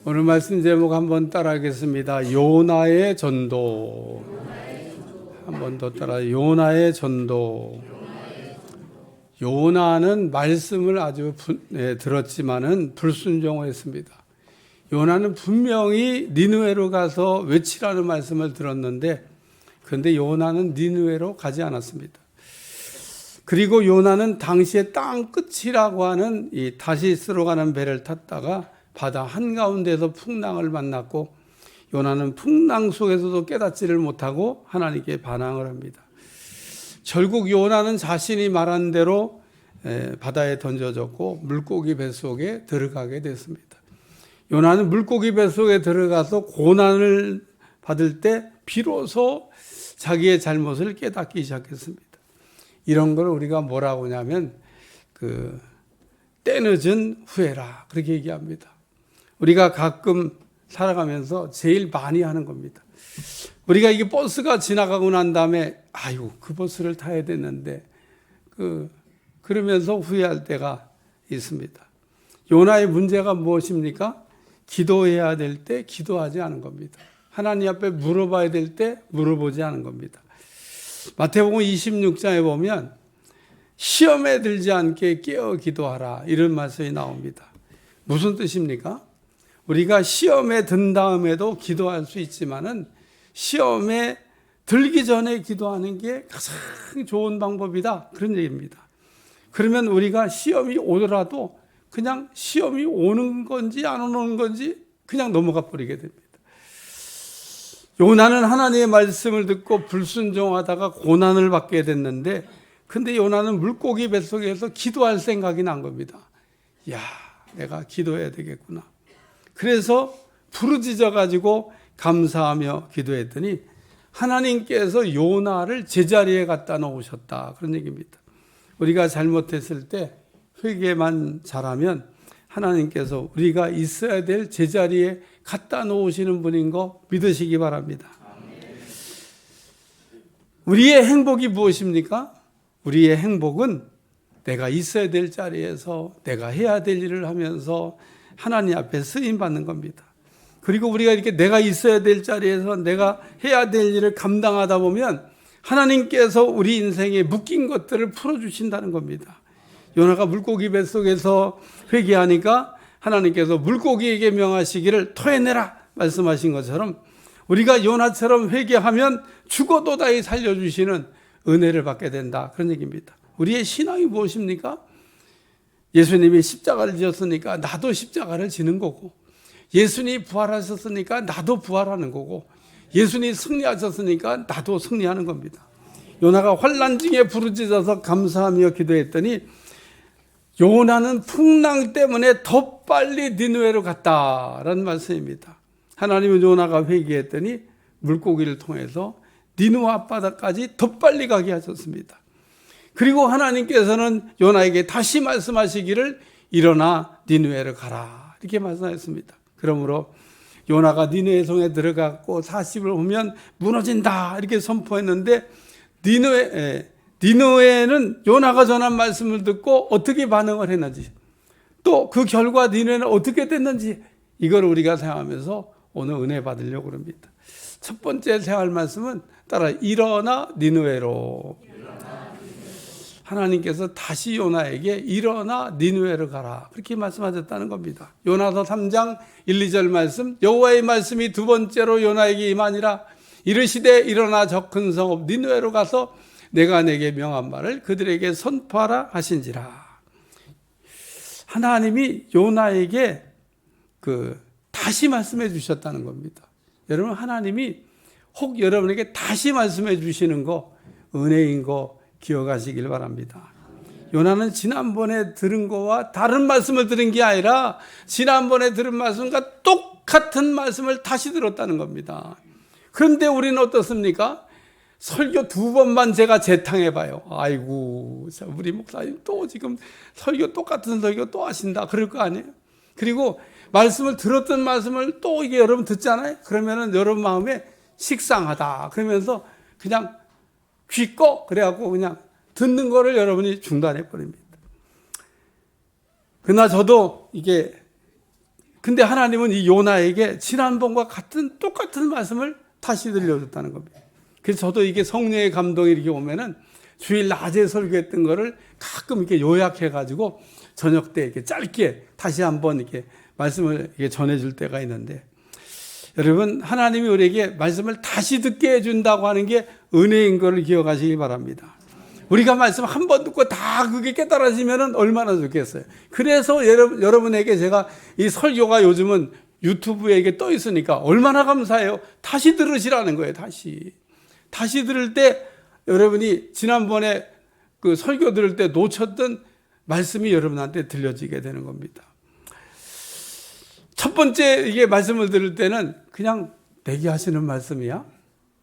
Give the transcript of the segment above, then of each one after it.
오늘 말씀 제목 한번 따라하겠습니다. 요나의 전도. 한 번 더 따라. 요나의 전도. 요나는 말씀을 아주 들었지만은 불순종했습니다. 요나는 분명히 니느웨로 가서 외치라는 말씀을 들었는데, 그런데 요나는 니느웨로 가지 않았습니다. 그리고 요나는 당시에 땅 끝이라고 하는 이 다시스로 가는 배를 탔다가 바다 한가운데서 풍랑을 만났고, 요나는 풍랑 속에서도 깨닫지를 못하고 하나님께 반항을 합니다. 결국 요나는 자신이 말한 대로 바다에 던져졌고 물고기 뱃속에 들어가게 됐습니다. 요나는 물고기 뱃속에 들어가서 고난을 받을 때 비로소 자기의 잘못을 깨닫기 시작했습니다. 이런 걸 우리가 뭐라고 하냐면 때늦은 후회라, 그렇게 얘기합니다. 우리가 가끔 살아가면서 제일 많이 하는 겁니다. 우리가 이게 버스가 지나가고 난 다음에 아유, 그 버스를 타야 됐는데 그러면서 후회할 때가 있습니다. 요나의 문제가 무엇입니까? 기도해야 될 때 기도하지 않은 겁니다. 하나님 앞에 물어봐야 될 때 물어보지 않은 겁니다. 마태복음 26장에 보면 시험에 들지 않게 깨어 기도하라, 이런 말씀이 나옵니다. 무슨 뜻입니까? 우리가 시험에 든 다음에도 기도할 수 있지만은 시험에 들기 전에 기도하는 게 가장 좋은 방법이다, 그런 얘기입니다. 그러면 우리가 시험이 오더라도 그냥 시험이 오는 건지 안 오는 건지 그냥 넘어가 버리게 됩니다. 요나는 하나님의 말씀을 듣고 불순종하다가 고난을 받게 됐는데, 근데 요나는 물고기 뱃속에서 기도할 생각이 난 겁니다. 야, 내가 기도해야 되겠구나. 그래서 부르짖어 가지고 감사하며 기도했더니 하나님께서 요나를 제자리에 갖다 놓으셨다, 그런 얘기입니다. 우리가 잘못했을 때 회개만 잘하면 하나님께서 우리가 있어야 될 제자리에 갖다 놓으시는 분인 거 믿으시기 바랍니다. 우리의 행복이 무엇입니까? 우리의 행복은 내가 있어야 될 자리에서 내가 해야 될 일을 하면서 하나님 앞에 쓰임 받는 겁니다. 그리고 우리가 이렇게 내가 있어야 될 자리에서 내가 해야 될 일을 감당하다 보면 하나님께서 우리 인생에 묶인 것들을 풀어주신다는 겁니다. 요나가 물고기 뱃속에서 회개하니까 하나님께서 물고기에게 명하시기를 토해내라 말씀하신 것처럼 우리가 요나처럼 회개하면 죽어도 다시 살려주시는 은혜를 받게 된다, 그런 얘기입니다. 우리의 신앙이 무엇입니까? 예수님이 십자가를 지었으니까 나도 십자가를 지는 거고, 예수님이 부활하셨으니까 나도 부활하는 거고, 예수님이 승리하셨으니까 나도 승리하는 겁니다. 요나가 환난 중에 부르짖어서 감사하며 기도했더니 요나는 풍랑 때문에 더 빨리 니느웨로 갔다라는 말씀입니다. 하나님은 요나가 회개했더니 물고기를 통해서 니느웨 앞바다까지 더 빨리 가게 하셨습니다. 그리고 하나님께서는 요나에게 다시 말씀하시기를 일어나 니느웨로 가라, 이렇게 말씀하셨습니다. 그러므로 요나가 니느웨 성에 들어갔고 40을 오면 무너진다, 이렇게 선포했는데 니느웨는 요나가 전한 말씀을 듣고 어떻게 반응을 했는지, 또 그 결과 니느웨는 어떻게 됐는지, 이걸 우리가 생각하면서 오늘 은혜 받으려고 합니다. 첫 번째 생활 말씀은 따라 일어나 니느웨로. 하나님께서 다시 요나에게 일어나 니느웨로 가라, 그렇게 말씀하셨다는 겁니다. 요나서 3장 1, 2절 말씀, 여호와의 말씀이 두 번째로 요나에게 임하니라. 이르시되 일어나 저 큰 성읍 니느웨로 가서 내가 내게 명한 말을 그들에게 선포하라 하신지라. 하나님이 요나에게 다시 말씀해 주셨다는 겁니다. 여러분, 하나님이 혹 여러분에게 다시 말씀해 주시는 거 은혜인 거 기억하시길 바랍니다. 요나는 지난번에 들은 거와 다른 말씀을 들은 게 아니라 지난번에 들은 말씀과 똑같은 말씀을 다시 들었다는 겁니다. 그런데 우리는 어떻습니까? 설교 2번만 제가 재탕해봐요. 아이고, 우리 목사님 또 지금 설교 똑같은 설교 또 하신다, 그럴 거 아니에요? 그리고 말씀을 들었던 말씀을 또 이게 여러분 듣잖아요? 그러면은 여러분 마음에 식상하다, 그러면서 그냥 귀 꺼, 그래갖고 그냥 듣는 거를 여러분이 중단해 버립니다. 그러나 저도 이게 근데 하나님은 이 요나에게 지난번과 똑같은 말씀을 다시 들려줬다는 겁니다. 그래서 저도 이게 성령의 감동이 이렇게 오면은 주일 낮에 설교했던 거를 가끔 이렇게 요약해가지고 저녁 때 이렇게 짧게 다시 한번 이렇게 말씀을 이렇게 전해줄 때가 있는데, 여러분, 하나님이 우리에게 말씀을 다시 듣게 해준다고 하는 게 은혜인 것을 기억하시기 바랍니다. 우리가 말씀 한 번 듣고 다 그게 깨달아지면 얼마나 좋겠어요. 그래서 여러분에게 제가 이 설교가 요즘은 유튜브에 이게 떠 있으니까 얼마나 감사해요. 다시 들으시라는 거예요. 다시 들을 때 여러분이 지난번에 그 설교 들을 때 놓쳤던 말씀이 여러분한테 들려지게 되는 겁니다. 첫 번째 이게 말씀을 들을 때는 그냥 내게 하시는 말씀이야?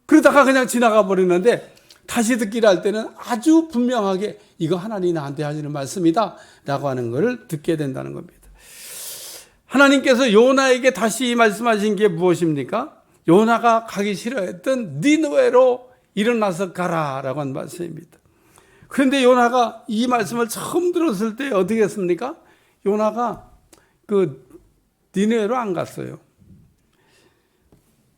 그러다가 그냥 지나가 버리는데, 다시 듣기를 할 때는 아주 분명하게 이거 하나님이 나한테 하시는 말씀이다 라고 하는 것을 듣게 된다는 겁니다. 하나님께서 요나에게 다시 말씀하신 게 무엇입니까? 요나가 가기 싫어했던 니느웨로 일어나서 가라 라고 한 말씀입니다. 그런데 요나가 이 말씀을 처음 들었을 때 어떻게 했습니까? 요나가 그 니느웨로 안 갔어요.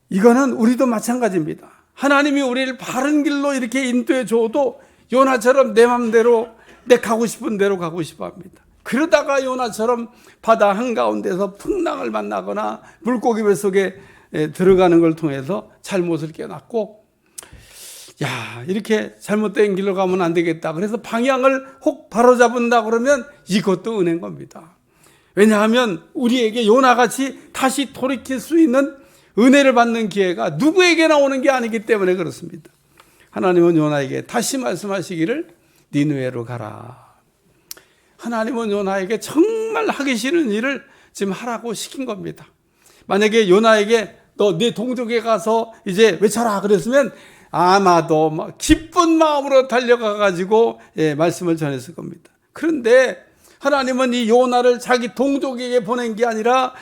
이거는 우리도 마찬가지입니다. 하나님이 우리를 바른 길로 이렇게 인도해 줘도 요나처럼 내 맘대로 내 가고 싶은 대로 가고 싶어 합니다. 그러다가 요나처럼 바다 한가운데서 풍랑을 만나거나 물고기 뱃속에 들어가는 걸 통해서 잘못을 깨닫고, 야, 이렇게 잘못된 길로 가면 안 되겠다. 그래서 방향을 혹 바로잡은다 그러면 이것도 은혜인 겁니다. 왜냐하면 우리에게 요나같이 다시 돌이킬 수 있는 은혜를 받는 기회가 누구에게나 오는 게 아니기 때문에 그렇습니다. 하나님은 요나에게 다시 말씀하시기를 니느웨로 가라. 하나님은 요나에게 정말 하기 싫은 일을 지금 하라고 시킨 겁니다. 만약에 요나에게 너 네 동족에 가서 이제 외쳐라 그랬으면 아마도 막 기쁜 마음으로 달려가 가지고 말씀을 전했을 겁니다. 그런데 하나님은 이 요나를 자기 동족에게 보낸 게 아니라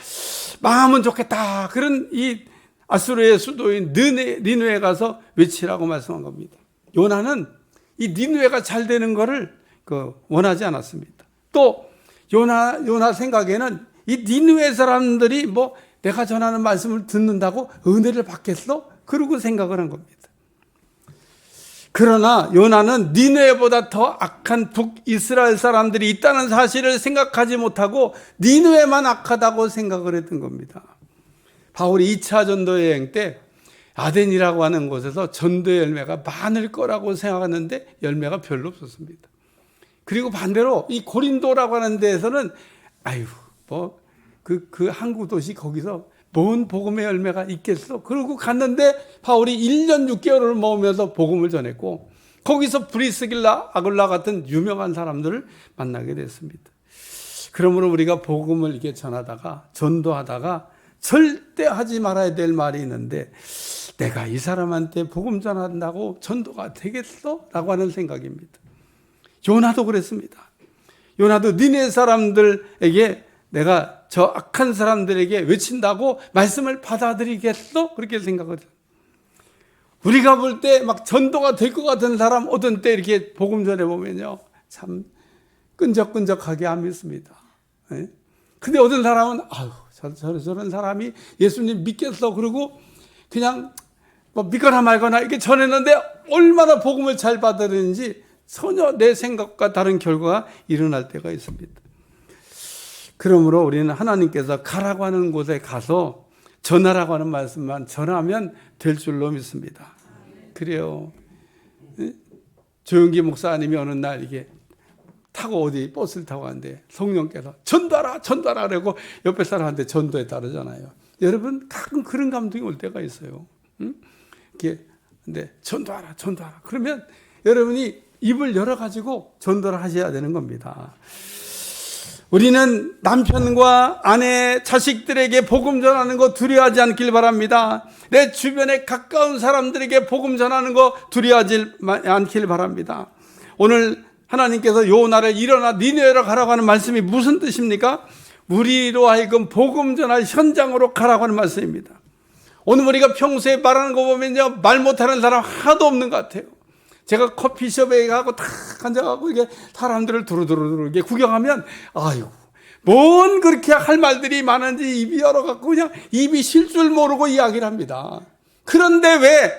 마음은 좋겠다, 그런 이 아수르의 수도인 니느웨에 가서 외치라고 말씀한 겁니다. 요나는 이 니느웨가 잘 되는 것을 원하지 않았습니다. 또 요나 생각에는 이 니느웨 사람들이 뭐 내가 전하는 말씀을 듣는다고 은혜를 받겠어? 그러고 생각을 한 겁니다. 그러나 요나는 니느웨보다 더 악한 북이스라엘 사람들이 있다는 사실을 생각하지 못하고 니느웨만 악하다고 생각을 했던 겁니다. 바울이 2차 전도 여행 때 아덴이라고 하는 곳에서 전도 열매가 많을 거라고 생각했는데 열매가 별로 없었습니다. 그리고 반대로 이 고린도라고 하는 데에서는 그 항구 도시 거기서 뭔 복음의 열매가 있겠어? 그러고 갔는데 바울이 1년 6개월을 머무면서 복음을 전했고, 거기서 브리스길라, 아굴라 같은 유명한 사람들을 만나게 됐습니다. 그러므로 우리가 복음을 이렇게 전하다가 전도하다가 절대 하지 말아야 될 말이 있는데, 내가 이 사람한테 복음 전한다고 전도가 되겠어? 라고 하는 생각입니다. 요나도 그랬습니다. 요나도 니네 사람들에게 내가 저 악한 사람들에게 외친다고 말씀을 받아들이겠어? 그렇게 생각을 해요. 우리가 볼 때 막 전도가 될 것 같은 사람 어떤 때 이렇게 복음 전해보면요, 참 끈적끈적하게 안 믿습니다. 근데 어떤 사람은 저런 사람이 예수님 믿겠어 그러고 그냥 뭐 믿거나 말거나 이렇게 전했는데 얼마나 복음을 잘 받아들이는지 전혀 내 생각과 다른 결과가 일어날 때가 있습니다. 그러므로 우리는 하나님께서 가라고 하는 곳에 가서 전하라고 하는 말씀만 전하면 될 줄로 믿습니다. 그래요. 조영기 목사님이 어느 날 이게 타고 어디 버스를 타고 가는데 성령께서 전도하라 그러고 옆에 사람한테 전도에 따르잖아요. 여러분 가끔 그런 감동이 올 때가 있어요. 이렇게 근데 전도하라 그러면 여러분이 입을 열어가지고 전도를 하셔야 되는 겁니다. 우리는 남편과 아내, 자식들에게 복음 전하는 거 두려워하지 않길 바랍니다. 내 주변에 가까운 사람들에게 복음 전하는 거 두려워하지 않길 바랍니다. 오늘 하나님께서 요나를 일어나 니느웨로 가라고 하는 말씀이 무슨 뜻입니까? 우리로 하여금 복음 전할 현장으로 가라고 하는 말씀입니다. 오늘 우리가 평소에 말하는 거 보면요, 말 못하는 사람 하나도 없는 것 같아요. 제가 커피숍에 가고 탁 앉아가고 이게 사람들을 두루두루 이렇게 구경하면, 뭔 그렇게 할 말들이 많은지 입이 열어갖고 그냥 입이 쉴 줄 모르고 이야기를 합니다. 그런데 왜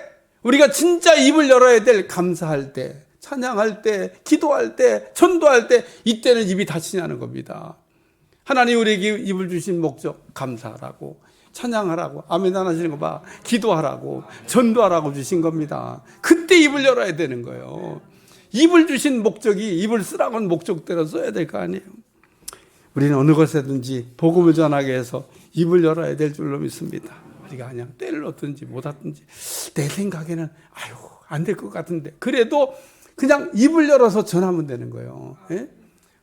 우리가 진짜 입을 열어야 될 감사할 때, 찬양할 때, 기도할 때, 전도할 때 이때는 입이 닫히냐는 겁니다. 하나님 우리에게 입을 주신 목적 감사하라고, 찬양하라고, 아멘 안 하시는 거 봐, 기도하라고, 전도하라고 주신 겁니다. 그때 입을 열어야 되는 거예요. 입을 주신 목적이 입을 쓰라고 한 목적대로 써야 될 거 아니에요. 우리는 어느 것에든지 복음을 전하게 해서 입을 열어야 될 줄로 믿습니다. 우리가 그냥 때를 얻든지 못 얻든지 내 생각에는 안 될 것 같은데 그래도 그냥 입을 열어서 전하면 되는 거예요. 예?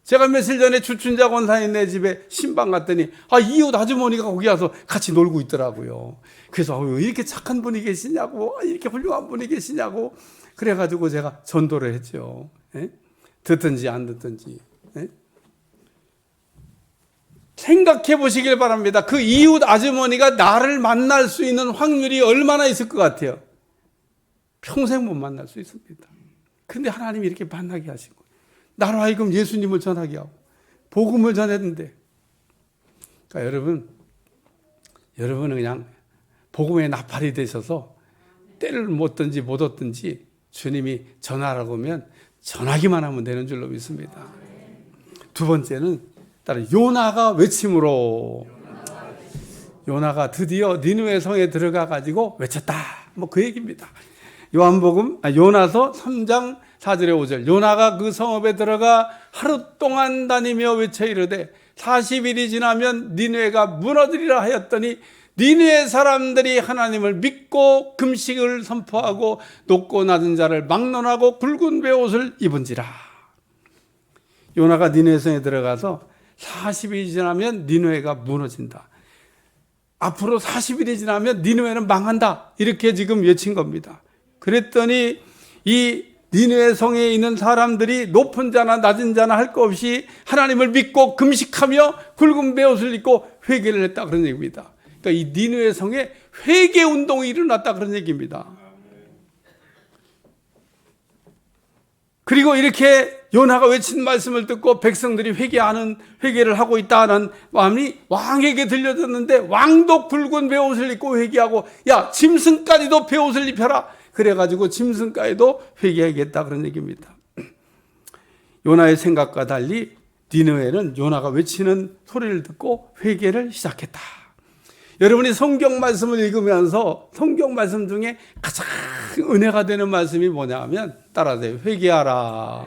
제가 며칠 전에 주춘자 권사님네 집에 신방 갔더니 이웃 아주머니가 거기 와서 같이 놀고 있더라고요. 그래서 이렇게 착한 분이 계시냐고, 이렇게 훌륭한 분이 계시냐고 그래가지고 제가 전도를 했죠. 예? 듣든지 안 듣든지. 예? 생각해 보시길 바랍니다. 그 이웃 아주머니가 나를 만날 수 있는 확률이 얼마나 있을 것 같아요? 평생 못 만날 수 있습니다. 그런데 하나님이 이렇게 만나게 하신 거예요. 나로 하여금 예수님을 전하게 하고 복음을 전했는데, 그러니까 여러분은 그냥 복음의 나팔이 되셔서 때를 못 얻든지 못 얻든지 주님이 전하라고 하면 전하기만 하면 되는 줄로 믿습니다. 두 번째는 따라 요나가 외침으로, 요나가 드디어 니느웨 성에 들어가 가지고 외쳤다. 그 얘기입니다. 요나서 3장 4절에 5절. 요나가 그 성읍에 들어가 하루 동안 다니며 외쳐 이르되 40일이 지나면 니느웨가 무너지리라 하였더니 니느웨 사람들이 하나님을 믿고 금식을 선포하고 높고 낮은 자를 막론하고 굵은 베옷을 입은지라. 요나가 니느웨 성에 들어가서 40일이 지나면 니느웨가 무너진다. 앞으로 40일이 지나면 니느웨는 망한다. 이렇게 지금 외친 겁니다. 그랬더니 이 니느웨 성에 있는 사람들이 높은 자나 낮은 자나 할 것 없이 하나님을 믿고 금식하며 굵은 베옷을 입고 회개를 했다 그런 얘기입니다. 그러니까 이 니느웨 성에 회개 운동이 일어났다 그런 얘기입니다. 그리고 이렇게 요나가 외친 말씀을 듣고 백성들이 회개를 하고 있다는 마음이 왕에게 들려졌는데 왕도 굵은 베옷을 입고 회개하고 짐승까지도 베옷을 입혀라. 그래가지고 짐승까지도 회개하겠다 그런 얘기입니다. 요나의 생각과 달리 니느웨는 요나가 외치는 소리를 듣고 회개를 시작했다. 여러분이 성경 말씀을 읽으면서 성경 말씀 중에 가장 은혜가 되는 말씀이 뭐냐 하면 따라하세요. 회개하라.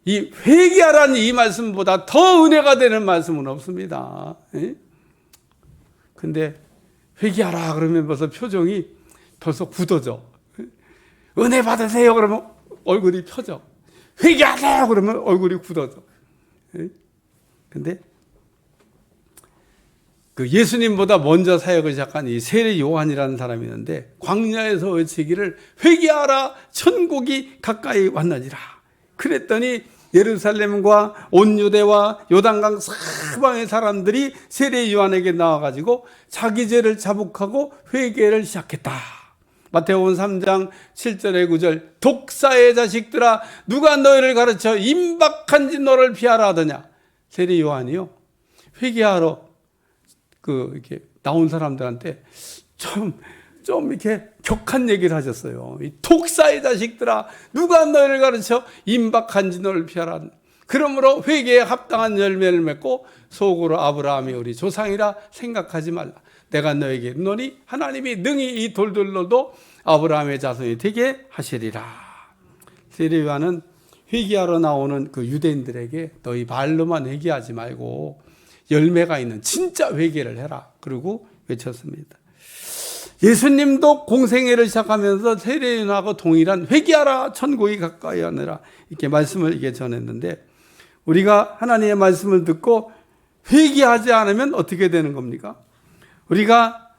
이 회개하라는 이 말씀보다 더 은혜가 되는 말씀은 없습니다. 근데 회개하라 그러면 벌써 표정이 벌써 굳어져. 은혜 받으세요 그러면 얼굴이 펴져. 회개하세요 그러면 얼굴이 굳어져. 근데 그 예수님보다 먼저 사역을 시작한 이 세례 요한이라는 사람이 있는데 광야에서 외치기를 회개하라 천국이 가까이 왔느니라. 그랬더니 예루살렘과 온 유대와 요단강 사방의 사람들이 세례 요한에게 나와가지고 자기 죄를 자복하고 회개를 시작했다. 마태복음 3장 7절에 9절 독사의 자식들아 누가 너희를 가르쳐 임박한 진노를 피하라 하더냐. 세례 요한이요 회개하러 이렇게 나온 사람들한테 좀 이렇게 격한 얘기를 하셨어요. 이 독사의 자식들아 누가 너희를 가르쳐 임박한 진노를 피하라. 그러므로 회개에 합당한 열매를 맺고 속으로 아브라함이 우리 조상이라 생각하지 말라. 내가 너에게 이르노니 하나님이 능히 이 돌들로도 아브라함의 자손이 되게 하시리라. 세례 요한은 회개하러 나오는 그 유대인들에게 너희 말로만 회개하지 말고 열매가 있는 진짜 회개를 해라. 그리고 외쳤습니다. 예수님도 공생애를 시작하면서 세례 요한하고 동일한 회개하라 천국이 가까이 하느라 이렇게 말씀을 이게 전했는데 우리가 하나님의 말씀을 듣고 회개하지 않으면 어떻게 되는 겁니까? 우리가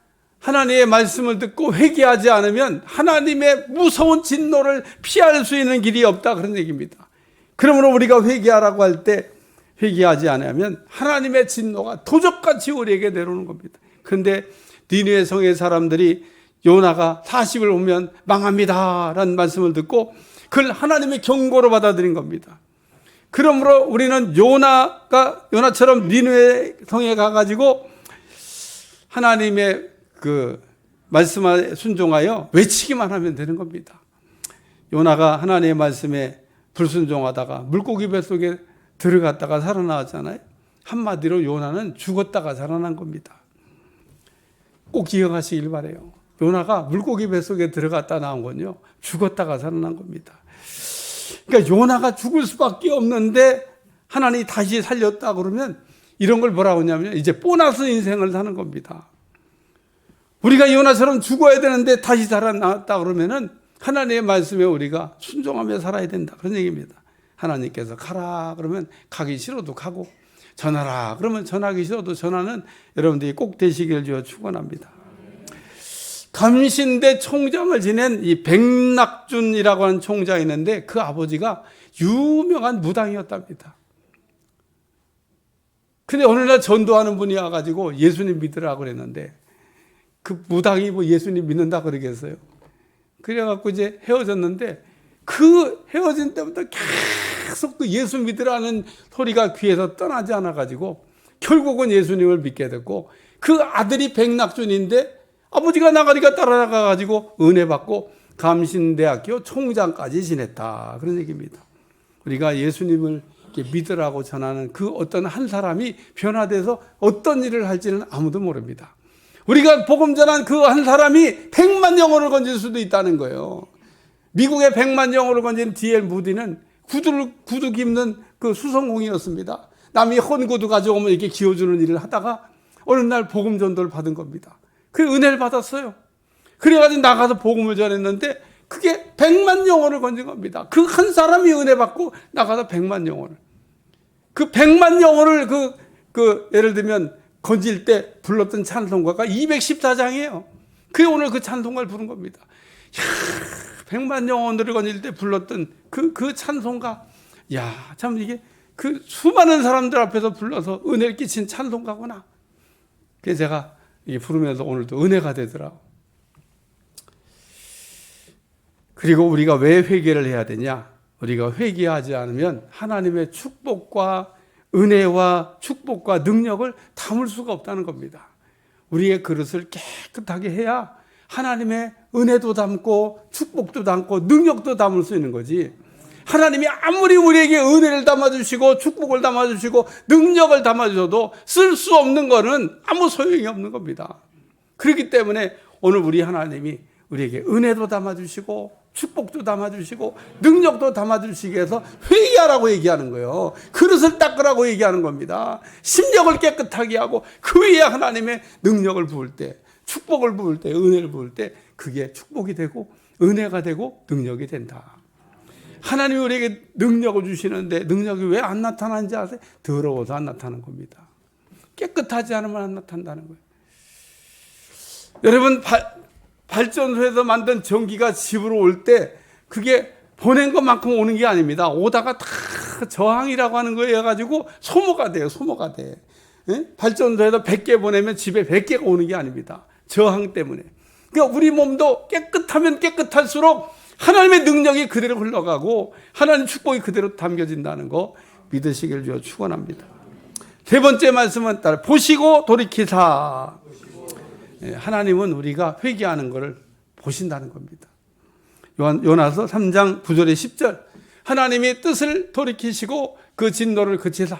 하나님의 말씀을 듣고 회개하지 않으면 하나님의 무서운 진노를 피할 수 있는 길이 없다 그런 얘기입니다. 그러므로 우리가 회개하라고 할 때 회개하지 않으면 하나님의 진노가 도적같이 우리에게 내려오는 겁니다. 그런데 니느웨 성의 사람들이 요나가 40을 오면 망합니다 라는 말씀을 듣고 그걸 하나님의 경고로 받아들인 겁니다. 그러므로 우리는 요나처럼 니느웨 성에 가가지고 하나님의 그 말씀에 순종하여 외치기만 하면 되는 겁니다. 요나가 하나님의 말씀에 불순종하다가 물고기 뱃속에 들어갔다가 살아나왔잖아요. 한마디로 요나는 죽었다가 살아난 겁니다. 꼭 기억하시길 바라요. 요나가 물고기 뱃속에 들어갔다 나온 건요, 죽었다가 살아난 겁니다. 그러니까 요나가 죽을 수밖에 없는데 하나님이 다시 살렸다 그러면 이런 걸 뭐라고 하냐면 이제 보너스 인생을 사는 겁니다. 우리가 요나처럼 죽어야 되는데 다시 살아났다 그러면은 하나님의 말씀에 우리가 순종하며 살아야 된다, 그런 얘기입니다. 하나님께서 가라 그러면 가기 싫어도 가고, 전하라 그러면 전하기 싫어도 전하는 여러분들이 꼭 되시길 주어 축원합니다. 감신대 총장을 지낸 이 백낙준이라고 하는 총장이 있는데 그 아버지가 유명한 무당이었답니다. 근데 어느 날 전도하는 분이 와가지고 예수님 믿으라고 그랬는데 그 무당이 뭐 예수님 믿는다 그러겠어요. 그래갖고 이제 헤어졌는데 그 헤어진 때부터 계속 그 예수 믿으라는 소리가 귀에서 떠나지 않아가지고 결국은 예수님을 믿게 됐고, 그 아들이 백낙준인데 아버지가 나가니까 따라가가지고 은혜 받고 감신대학교 총장까지 지냈다, 그런 얘기입니다. 우리가 예수님을 이렇게 믿으라고 전하는 그 어떤 한 사람이 변화돼서 어떤 일을 할지는 아무도 모릅니다. 우리가 복음 전한 그 한 사람이 100만 영혼을 건질 수도 있다는 거예요. 미국의 100만 영혼을 건진 D.L. 무디는 구두 깁는 그 수성공이었습니다. 남이 헌 구두 가져오면 이렇게 기어주는 일을 하다가 어느 날 복음 전도를 받은 겁니다. 그 은혜를 받았어요. 그래가지고 나가서 복음을 전했는데 그게 100만 영혼을 건진 겁니다. 그 한 사람이 은혜 받고 나가서 100만 영혼을. 그 100만 영혼을 예를 들면 건질 때 불렀던 찬송가가 214장이에요. 그게 오늘 그 찬송가를 부른 겁니다. 100만 영혼들을 건질 때 불렀던 그 찬송가. 참 이게 그 수많은 사람들 앞에서 불러서 은혜를 끼친 찬송가구나. 그래서 제가 부르면서 오늘도 은혜가 되더라고. 그리고 우리가 왜 회개를 해야 되냐? 우리가 회개하지 않으면 하나님의 축복과 은혜와 축복과 능력을 담을 수가 없다는 겁니다. 우리의 그릇을 깨끗하게 해야 하나님의 은혜도 담고 축복도 담고 능력도 담을 수 있는 거지. 하나님이 아무리 우리에게 은혜를 담아주시고 축복을 담아주시고 능력을 담아주셔도 쓸 수 없는 거는 아무 소용이 없는 겁니다. 그렇기 때문에 오늘 우리 하나님이 우리에게 은혜도 담아주시고 축복도 담아주시고 능력도 담아주시기 위해서 회개하라고 얘기하는 거예요. 그릇을 닦으라고 얘기하는 겁니다. 심령을 깨끗하게 하고 그 위에 하나님의 능력을 부을 때, 축복을 부을 때, 은혜를 부을 때 그게 축복이 되고 은혜가 되고 능력이 된다. 하나님이 우리에게 능력을 주시는데 능력이 왜 안 나타나는지 아세요? 더러워서 안 나타나는 겁니다. 깨끗하지 않으면 안 나타난다는 거예요. 여러분, 발전소에서 만든 전기가 집으로 올 때 그게 보낸 것만큼 오는 게 아닙니다. 오다가 다 저항이라고 하는 거에 해가지고 소모가 돼요. 소모가 돼. 발전소에서 100개 보내면 집에 100개가 오는 게 아닙니다. 저항 때문에. 그러니까 우리 몸도 깨끗하면 깨끗할수록 하나님의 능력이 그대로 흘러가고 하나님 축복이 그대로 담겨진다는 거 믿으시길 주어 축원합니다. 세 번째 말씀은 따라 보시고 돌이키사. 하나님은 우리가 회개하는 것을 보신다는 겁니다. 요나서 3장 9절에 10절. 하나님이 뜻을 돌이키시고 그 진노를 그치사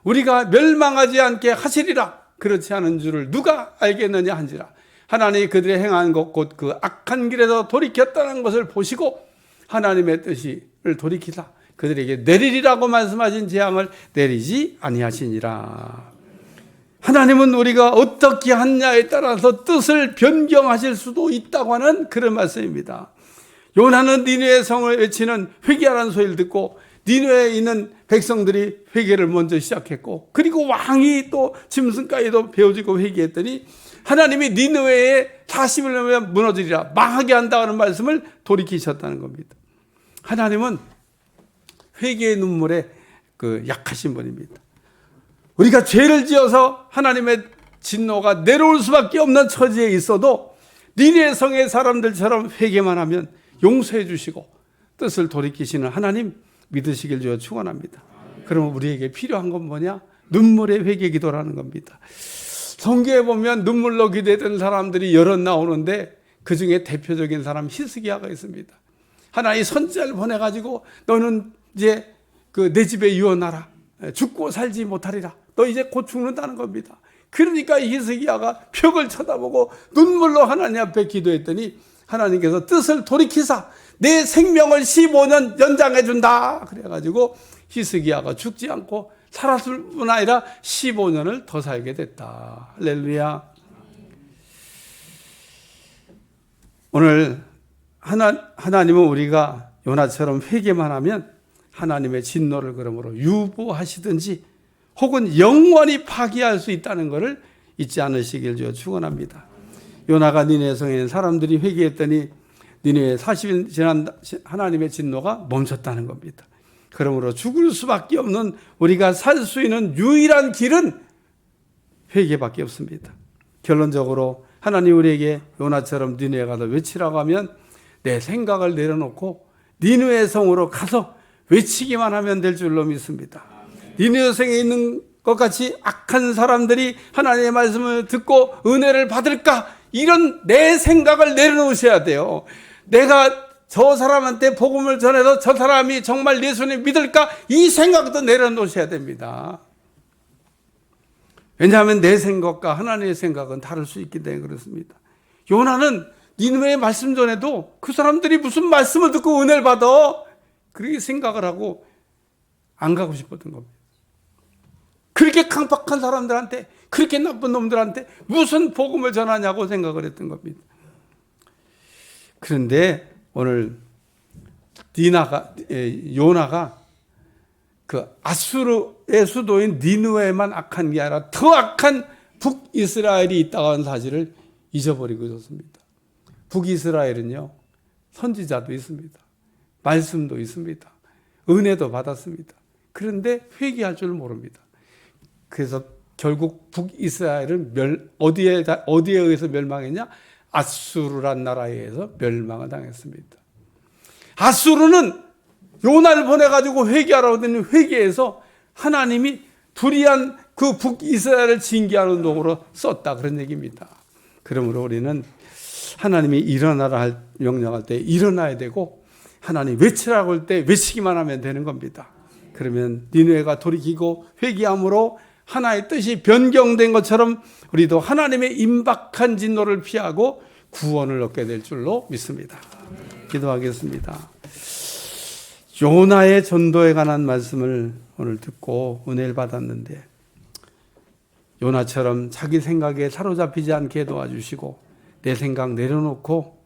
우리가 멸망하지 않게 하시리라. 그렇지 않은 줄을 누가 알겠느냐 한지라. 하나님이 그들의 행한 것 곧 그 악한 길에서 돌이켰다는 것을 보시고 하나님의 뜻을 돌이키사 그들에게 내리리라고 말씀하신 재앙을 내리지 아니하시니라. 하나님은 우리가 어떻게 하느냐에 따라서 뜻을 변경하실 수도 있다고 하는 그런 말씀입니다. 요나는 니느웨 성을 외치는 회개하라는 소리를 듣고 니느웨에 있는 백성들이 회개를 먼저 시작했고, 그리고 왕이 또 짐승까지도 베어지고 회개했더니 하나님이 니느웨에 40일 넘으면 무너지리라 망하게 한다는 말씀을 돌이키셨다는 겁니다. 하나님은 회개의 눈물에 약하신 분입니다. 우리가 죄를 지어서 하나님의 진노가 내려올 수밖에 없는 처지에 있어도 니느웨 성의 사람들처럼 회개만 하면 용서해 주시고 뜻을 돌이키시는 하나님 믿으시길 주어 축원합니다. 그러면 우리에게 필요한 건 뭐냐? 눈물의 회개 기도라는 겁니다. 성경에 보면 눈물로 기도했던 사람들이 여럿 나오는데 그 중에 대표적인 사람 히스기야가 있습니다. 하나님 선지자를 보내가지고 너는 이제 내 집에 유언하라. 죽고 살지 못하리라. 너 이제 곧 죽는다는 겁니다. 그러니까 히스기야가 벽을 쳐다보고 눈물로 하나님 앞에 기도했더니 하나님께서 뜻을 돌이키사 내 생명을 15년 연장해 준다. 그래가지고 히스기야가 죽지 않고 살았을 뿐 아니라 15년을 더 살게 됐다. 할렐루야. 오늘 하나님은 우리가 요나처럼 회개만 하면 하나님의 진노를 그러므로 유보하시든지 혹은 영원히 파기할 수 있다는 것을 잊지 않으시길 주여 축원합니다. 요나가 니느웨 성에 있는 사람들이 회개했더니 니느웨 40일 지난 하나님의 진노가 멈췄다는 겁니다. 그러므로 죽을 수밖에 없는 우리가 살 수 있는 유일한 길은 회개밖에 없습니다. 결론적으로 하나님 우리에게 요나처럼 니느웨에 가서 외치라고 하면 내 생각을 내려놓고 니느웨 성으로 가서 외치기만 하면 될 줄로 믿습니다. 니느웨 성에 있는 것 같이 악한 사람들이 하나님의 말씀을 듣고 은혜를 받을까? 이런 내 생각을 내려놓으셔야 돼요. 내가 저 사람한테 복음을 전해서 저 사람이 정말 예수님 믿을까? 이 생각도 내려놓으셔야 됩니다. 왜냐하면 내 생각과 하나님의 생각은 다를 수 있기 때문에 그렇습니다. 요나는 니느웨의 말씀 전에도 그 사람들이 무슨 말씀을 듣고 은혜를 받아? 그렇게 생각을 하고 안 가고 싶었던 겁니다. 그렇게 강박한 사람들한테, 그렇게 나쁜 놈들한테 무슨 복음을 전하냐고 생각을 했던 겁니다. 그런데 오늘 요나가 그 아수르의 수도인 니느웨만 악한 게 아니라 더 악한 북이스라엘이 있다고 하는 사실을 잊어버리고 있었습니다. 북이스라엘은요, 선지자도 있습니다. 말씀도 있습니다. 은혜도 받았습니다. 그런데 회개할 줄 모릅니다. 그래서 결국 북이스라엘은 어디에 의해서 멸망했냐? 아수르란 나라에 의해서 멸망을 당했습니다. 아수르는 요나를 보내가지고 회개하라고 했더니 회개해서 하나님이 불의한 그 북이스라엘을 징계하는 도구로 썼다. 그런 얘기입니다. 그러므로 우리는 하나님이 일어나라 할 명령할 때 일어나야 되고 하나님 외치라고 할 때 외치기만 하면 되는 겁니다. 그러면 니느웨가 돌이키고 회개함으로 하나의 뜻이 변경된 것처럼 우리도 하나님의 임박한 진노를 피하고 구원을 얻게 될 줄로 믿습니다. 기도하겠습니다. 요나의 전도에 관한 말씀을 오늘 듣고 은혜를 받았는데 요나처럼 자기 생각에 사로잡히지 않게 도와주시고 내 생각 내려놓고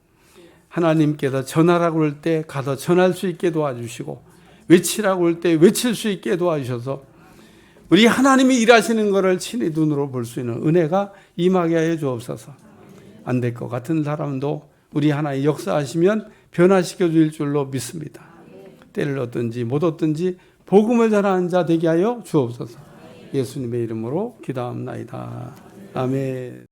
하나님께서 전하라고 할 때 가서 전할 수 있게 도와주시고 외치라고 할 때 외칠 수 있게 도와주셔서 우리 하나님이 일하시는 것을 친히 눈으로 볼 수 있는 은혜가 임하게 하여 주옵소서. 안 될 것 같은 사람도 우리 하나님 역사하시면 변화시켜 줄 줄로 믿습니다. 때를 얻든지 못 얻든지 복음을 전하는 자 되게 하여 주옵소서. 예수님의 이름으로 기도합나이다. 아멘.